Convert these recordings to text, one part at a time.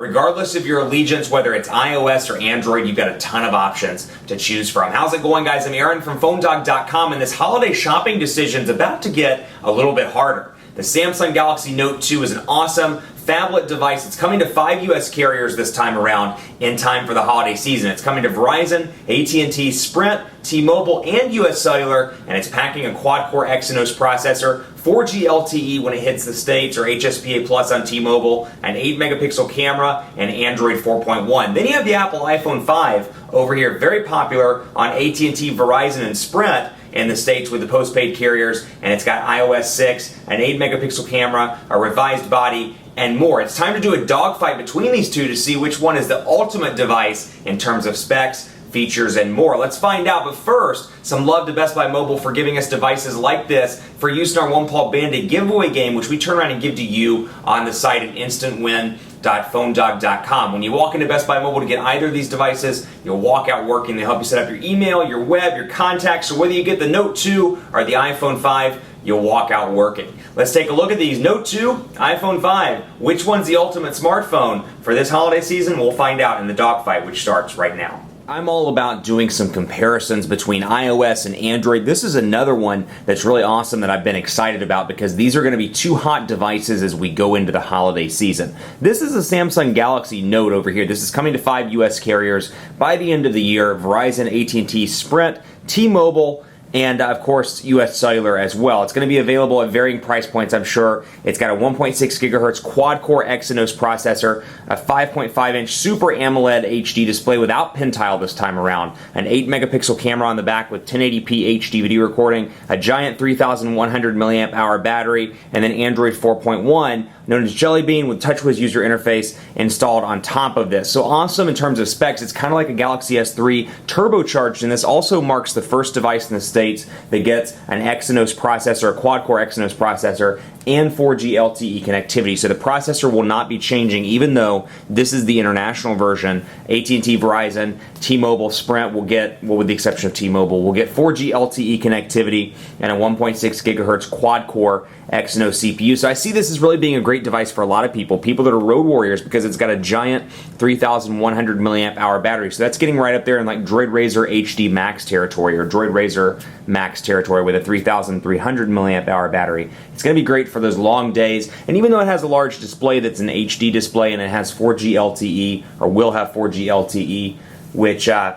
Regardless of your allegiance, whether it's iOS or Android, you've got a ton of options to choose from. How's it going, guys? I'm Aaron from PhoneDog.com, and this holiday shopping decision is about to get a little bit harder. The Samsung Galaxy Note 2 is an awesome phablet device. It's coming to 5 U.S. carriers this time around in time for the holiday season. It's coming to Verizon, AT&T, Sprint, T-Mobile, and U.S. Cellular, and it's packing a quad-core Exynos processor, 4G LTE when it hits the States, or HSPA Plus on T-Mobile, an 8-megapixel camera, and Android 4.1. Then you have the Apple iPhone 5 over here, very popular on AT&T, Verizon, and Sprint in the States with the postpaid carriers, and it's got iOS 6, an 8-megapixel camera, a revised body, and more. It's time to do a dogfight between these two to see which one is the ultimate device in terms of specs, features, and more. Let's find out, but first, some love to Best Buy Mobile for giving us devices like this for use in our One Paw Bandit giveaway game, which we turn around and give to you on the site at instantwin.phonedog.com. When you walk into Best Buy Mobile to get either of these devices, you'll walk out working. They help you set up your email, your web, your contacts, so whether you get the Note 2 or the iPhone 5, you'll walk out working. Let's take a look at these. Note 2, iPhone 5. Which one's the ultimate smartphone for this holiday season? We'll find out in the dogfight, which starts right now. I'm all about doing some comparisons between iOS and Android. This is another one that's really awesome that I've been excited about because these are going to be two hot devices as we go into the holiday season. This is a Samsung Galaxy Note over here. This is coming to 5 U.S. carriers by the end of the year. Verizon, AT&T, Sprint, T-Mobile, and of course U.S. Cellular as well. It's going to be available at varying price points, I'm sure. It's got a 1.6 gigahertz quad-core Exynos processor, a 5.5-inch Super AMOLED HD display without pin tile this time around, an 8-megapixel camera on the back with 1080p HD video recording, a giant 3,100 milliamp hour battery, and then Android 4.1, known as Jelly Bean, with TouchWiz user interface installed on top of this. So awesome in terms of specs. It's kind of like a Galaxy S3 turbocharged, and this also marks the first device in the States that gets an Exynos processor, a quad-core Exynos processor, and 4G LTE connectivity. So the processor will not be changing, even though this is the international version. AT&T, Verizon, T-Mobile, Sprint will get, well, with the exception of T-Mobile, will get 4G LTE connectivity and a 1.6 gigahertz quad-core Exynos CPU. So I see this as really being a great device for a lot of people that are road warriors, because it's got a giant 3,100 milliamp hour battery. So that's getting right up there in like Droid Razr HD Max territory, or Droid Razr Max territory with a 3,300 milliamp hour battery. It's going to be great for those long days, and even though it has a large display that's an HD display and it has 4G LTE, or will have 4G LTE, which, of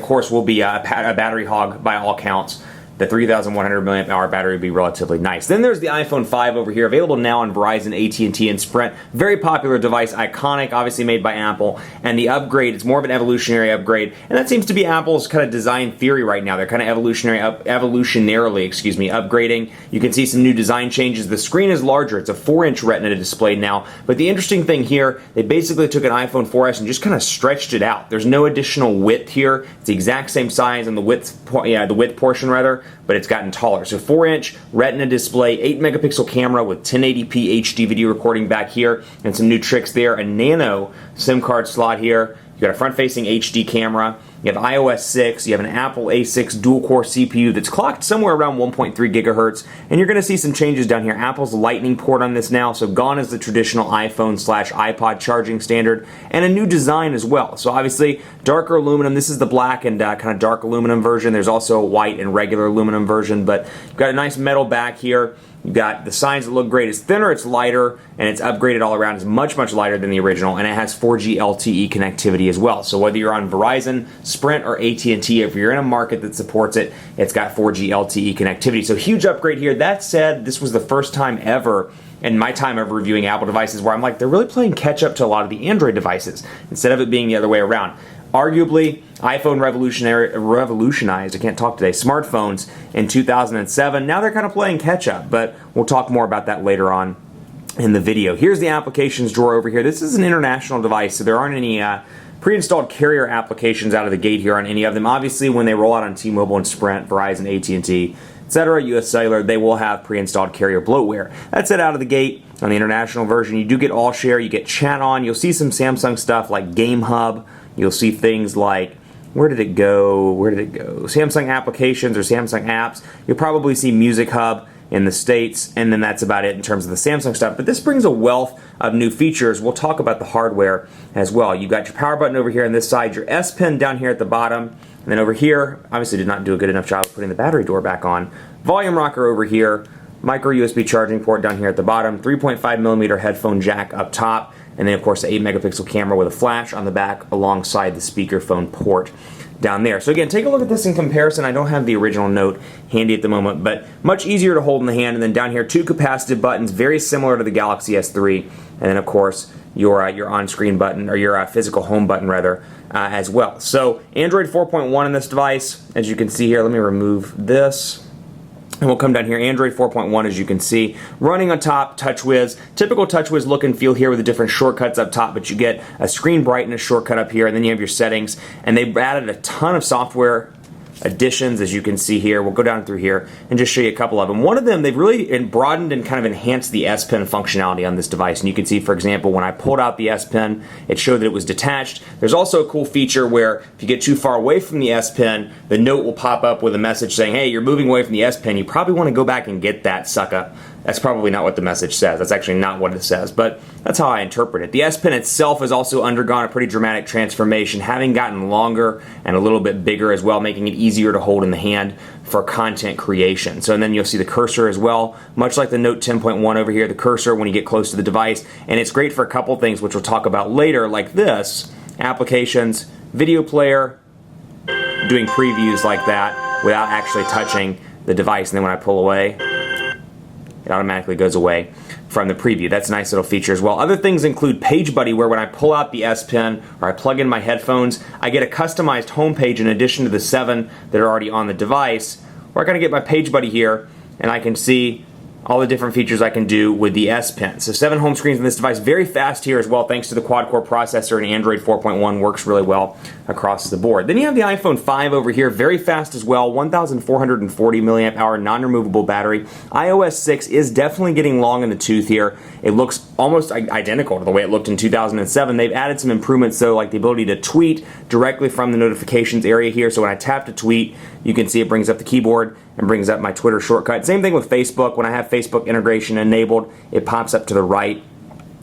course will be a battery hog by all counts, the 3,100 milliamp hour battery would be relatively nice. Then there's the iPhone 5 over here, available now on Verizon, AT&T, and Sprint. Very popular device, iconic, obviously made by Apple. And the upgrade, it's more of an evolutionary upgrade, and that seems to be Apple's kind of design theory right now. They're kind of evolutionarily upgrading. You can see some new design changes. The screen is larger. It's a 4-inch Retina display now. But the interesting thing here, they basically took an iPhone 4S and just kind of stretched it out. There's no additional width here. It's the exact same size on the width portion rather, but it's gotten taller. So 4-inch Retina display, 8-megapixel camera with 1080p HD video recording back here, and some new tricks there. A nano SIM card slot here. You got a front-facing HD camera. You have iOS 6. You have an Apple A6 dual-core CPU that's clocked somewhere around 1.3 gigahertz. And you're going to see some changes down here. Apple's Lightning port on this now, so gone is the traditional iPhone/iPod charging standard, and a new design as well. So obviously, darker aluminum. This is the black and kind of dark aluminum version. There's also a white and regular aluminum version, but you've got a nice metal back here. You've got the signs that look great. It's thinner, it's lighter, and it's upgraded all around. It's much, much lighter than the original, and it has 4G LTE connectivity as well. So whether you're on Verizon, Sprint, or AT&T, if you're in a market that supports it, it's got 4G LTE connectivity. So huge upgrade here. That said, this was the first time ever in my time of reviewing Apple devices where I'm like, they're really playing catch up to a lot of the Android devices instead of it being the other way around. Arguably, iPhone revolutionized, I can't talk today, smartphones in 2007. Now they're kind of playing catch up, but we'll talk more about that later on in the video. Here's the applications drawer over here. This is an international device, so there aren't any pre-installed carrier applications out of the gate here on any of them. Obviously, when they roll out on T-Mobile and Sprint, Verizon, AT&T, etc., US Cellular, they will have pre-installed carrier bloatware. That's it out of the gate. On the international version, you do get All Share, you get Chat On, you'll see some Samsung stuff like Game Hub, you'll see things like, where did it go? Samsung applications or Samsung apps. You'll probably see Music Hub in the States, and then that's about it in terms of the Samsung stuff. But this brings a wealth of new features. We'll talk about the hardware as well. You've got your power button over here on this side, your S Pen down here at the bottom, and then over here, obviously did not do a good enough job of putting the battery door back on. Volume rocker over here, micro USB charging port down here at the bottom, 3.5mm headphone jack up top, and then of course the 8-megapixel camera with a flash on the back alongside the speakerphone port down there. So again, take a look at this in comparison. I don't have the original Note handy at the moment, but much easier to hold in the hand. And then down here, 2 capacitive buttons, very similar to the Galaxy S3. And then of course, your on-screen button, or your physical home button rather, as well. So Android 4.1 on this device, as you can see here. Let me remove this. And we'll come down here, Android 4.1, as you can see, running on top, TouchWiz. Typical TouchWiz look and feel here with the different shortcuts up top, but you get a screen brightness shortcut up here, and then you have your settings. And they've added a ton of software additions, as you can see here. We'll go down through here and just show you a couple of them. One of them, they've really broadened and kind of enhanced the S Pen functionality on this device. And you can see, for example, when I pulled out the S Pen, it showed that it was detached. There's also a cool feature where if you get too far away from the S Pen, the Note will pop up with a message saying, hey, you're moving away from the S Pen. You probably want to go back and get that sucker. That's probably not what the message says. That's actually not what it says, but that's how I interpret it. The S Pen itself has also undergone a pretty dramatic transformation, having gotten longer and a little bit bigger as well, making it easier to hold in the hand for content creation. So, and then you'll see the cursor as well, much like the Note 10.1 over here, the cursor when you get close to the device, and it's great for a couple things, which we'll talk about later, like this, applications, video player, doing previews like that without actually touching the device, and then when I pull away, it automatically goes away from the preview. That's a nice little feature as well. Other things include Page Buddy, where when I pull out the S Pen or I plug in my headphones, I get a customized home page in addition to the 7 that are already on the device. Or I gotta get my Page Buddy here, and I can see all the different features I can do with the S Pen. So 7 home screens on this device, very fast here as well, thanks to the quad-core processor, and Android 4.1 works really well across the board. Then you have the iPhone 5 over here, very fast as well, 1,440 milliamp hour non-removable battery. iOS 6 is definitely getting long in the tooth here. It looks almost identical to the way it looked in 2007. They've added some improvements though, like the ability to tweet directly from the notifications area here. So when I tap to tweet, you can see it brings up the keyboard and brings up my Twitter shortcut. Same thing with Facebook. When I have Facebook integration enabled, it pops up to the right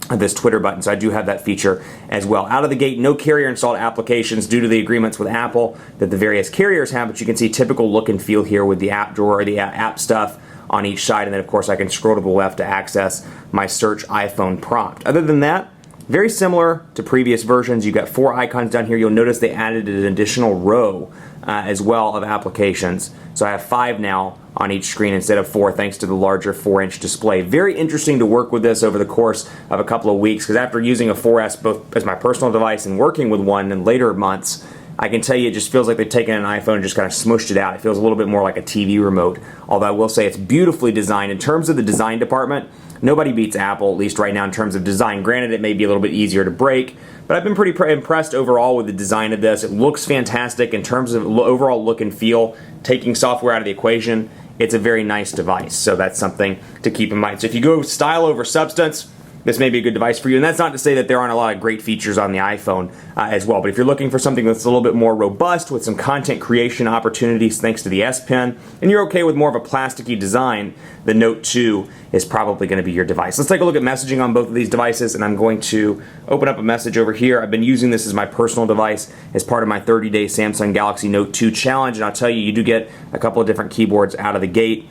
of this Twitter button. So I do have that feature as well. Out of the gate, no carrier installed applications due to the agreements with Apple that the various carriers have, but you can see typical look and feel here with the app drawer, the app stuff on each side, and then of course I can scroll to the left to access my search iPhone prompt. Other than that, very similar to previous versions. You've got 4 icons down here. You'll notice they added an additional row as well of applications. So I have 5 now on each screen instead of 4, thanks to the larger 4-inch display. Very interesting to work with this over the course of a couple of weeks, because after using a 4S both as my personal device and working with one in later months, I can tell you it just feels like they've taken an iPhone and just kind of smushed it out. It feels a little bit more like a TV remote, although I will say it's beautifully designed. In terms of the design department, nobody beats Apple, at least right now in terms of design. Granted, it may be a little bit easier to break, but I've been pretty impressed overall with the design of this. It looks fantastic in terms of overall look and feel. Taking software out of the equation, it's a very nice device, so that's something to keep in mind. So if you go style over substance, this may be a good device for you. And that's not to say that there aren't a lot of great features on the iPhone as well. But if you're looking for something that's a little bit more robust with some content creation opportunities thanks to the S Pen, and you're okay with more of a plasticky design, the Note 2 is probably going to be your device. Let's take a look at messaging on both of these devices, and I'm going to open up a message over here. I've been using this as my personal device as part of my 30-day Samsung Galaxy Note 2 challenge, and I'll tell you, you do get a couple of different keyboards out of the gate.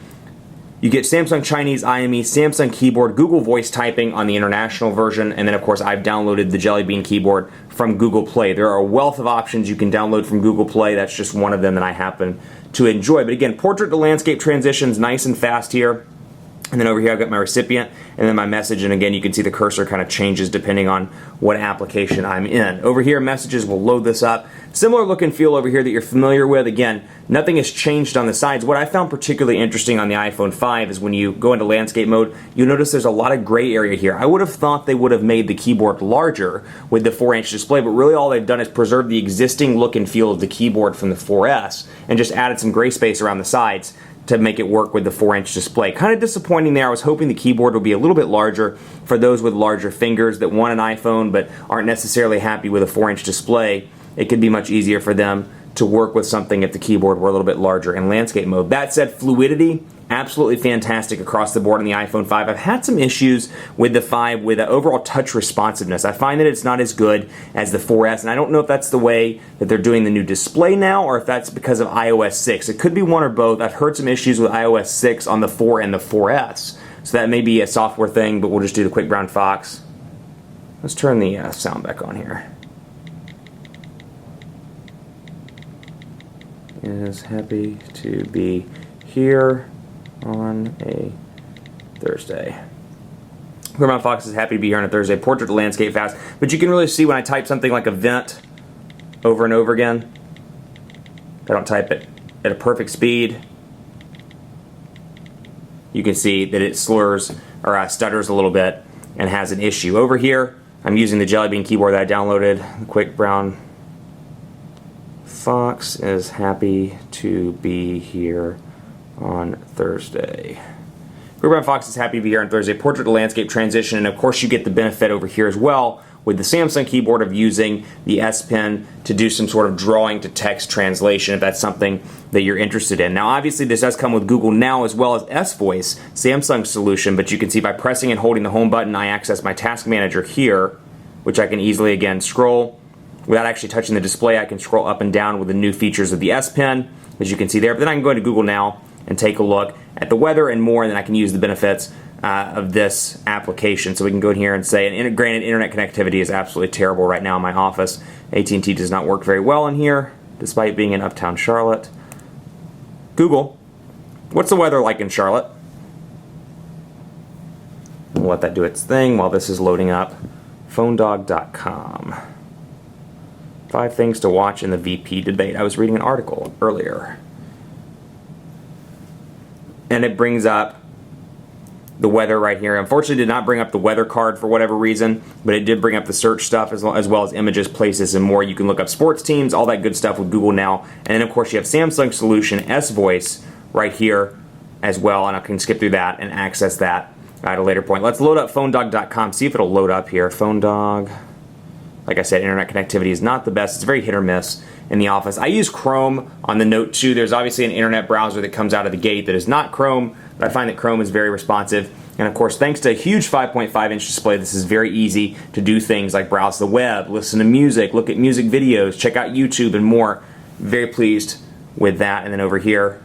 You get Samsung Chinese IME, Samsung keyboard, Google voice typing on the international version, and then of course I've downloaded the Jelly Bean keyboard from Google Play. There are a wealth of options you can download from Google Play. That's just one of them that I happen to enjoy. But again, portrait to landscape transitions, nice and fast here. And then over here I've got my recipient and then my message, and again you can see the cursor kind of changes depending on what application I'm in. Over here messages will load this up. Similar look and feel over here that you're familiar with. Again, nothing has changed on the sides. What I found particularly interesting on the iPhone 5 is when you go into landscape mode, you'll notice there's a lot of gray area here. I would have thought they would have made the keyboard larger with the 4-inch display, but really all they've done is preserve the existing look and feel of the keyboard from the 4S and just added some gray space around the sides to make it work with the 4-inch display. Kind of disappointing there. I was hoping the keyboard would be a little bit larger for those with larger fingers that want an iPhone but aren't necessarily happy with a 4-inch display. It could be much easier for them to work with something if the keyboard were a little bit larger in landscape mode. That said, fluidity absolutely fantastic across the board on the iPhone 5. I've had some issues with the 5 with overall touch responsiveness. I find that it's not as good as the 4S, and I don't know if that's the way that they're doing the new display now or if that's because of iOS 6. It could be one or both. I've heard some issues with iOS 6 on the 4 and the 4S, so that may be a software thing, but we'll just do the quick brown fox. Let's turn the sound back on here. Is happy to be here on a Thursday. Quick Fox is happy to be here on a Thursday. Portrait to landscape fast, but you can really see when I type something like event over and over again, I don't type it at a perfect speed. You can see that it slurs or stutters a little bit and has an issue. Over here, I'm using the Jelly Bean keyboard that I downloaded. The Quick Brown Fox is happy to be here on Thursday. Quick Brown Fox is happy to be here on Thursday. Portrait to landscape transition, and of course you get the benefit over here as well with the Samsung keyboard of using the S Pen to do some sort of drawing to text translation if that's something that you're interested in. Now obviously this does come with Google Now as well as S Voice, Samsung's solution, but you can see by pressing and holding the home button I access my task manager here, which I can easily again scroll. Without actually touching the display, I can scroll up and down with the new features of the S Pen, as you can see there. But then I can go into Google Now and take a look at the weather and more, and then I can use the benefits of this application. So we can go in here and say, and granted, internet connectivity is absolutely terrible right now in my office. AT&T does not work very well in here, despite being in Uptown Charlotte. Google, what's the weather like in Charlotte? We'll let that do its thing while this is loading up. PhoneDog.com. 5 things to watch in the VP debate. I was reading an article earlier. And it brings up the weather right here. Unfortunately, it did not bring up the weather card for whatever reason, but it did bring up the search stuff as well as images, places, and more. You can look up sports teams, all that good stuff with Google Now. And then, of course, you have Samsung solution, S Voice, right here as well. And I can skip through that and access that at a later point. Let's load up PhoneDog.com, see if it'll load up here. PhoneDog. Like I said, internet connectivity is not the best. It's very hit or miss in the office. I use Chrome on the Note 2. There's obviously an internet browser that comes out of the gate that is not Chrome, but I find that Chrome is very responsive. And of course, thanks to a huge 5.5-inch display, this is very easy to do things like browse the web, listen to music, look at music videos, check out YouTube and more. Very pleased with that. And then over here,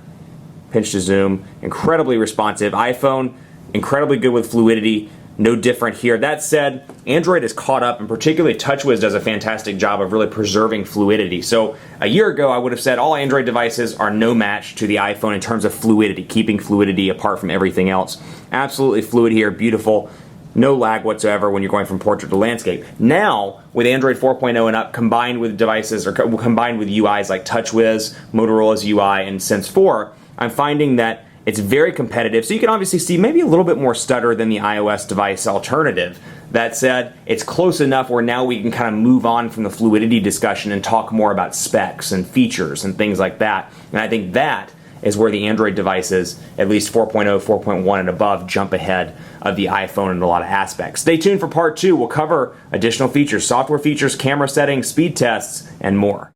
pinch to zoom, incredibly responsive. iPhone, incredibly good with fluidity. No different here. That said, Android is caught up, and particularly TouchWiz does a fantastic job of really preserving fluidity. So a year ago, I would have said all Android devices are no match to the iPhone in terms of fluidity, keeping fluidity apart from everything else. Absolutely fluid here, beautiful, no lag whatsoever when you're going from portrait to landscape. Now, with Android 4.0 and up, combined with devices, or combined with UIs like TouchWiz, Motorola's UI, and Sense 4, I'm finding that it's very competitive, so you can obviously see maybe a little bit more stutter than the iOS device alternative. That said, it's close enough where now we can kind of move on from the fluidity discussion and talk more about specs and features and things like that. And I think that is where the Android devices, at least 4.0, 4.1 and above, jump ahead of the iPhone in a lot of aspects. Stay tuned for part 2. We'll cover additional features, software features, camera settings, speed tests, and more.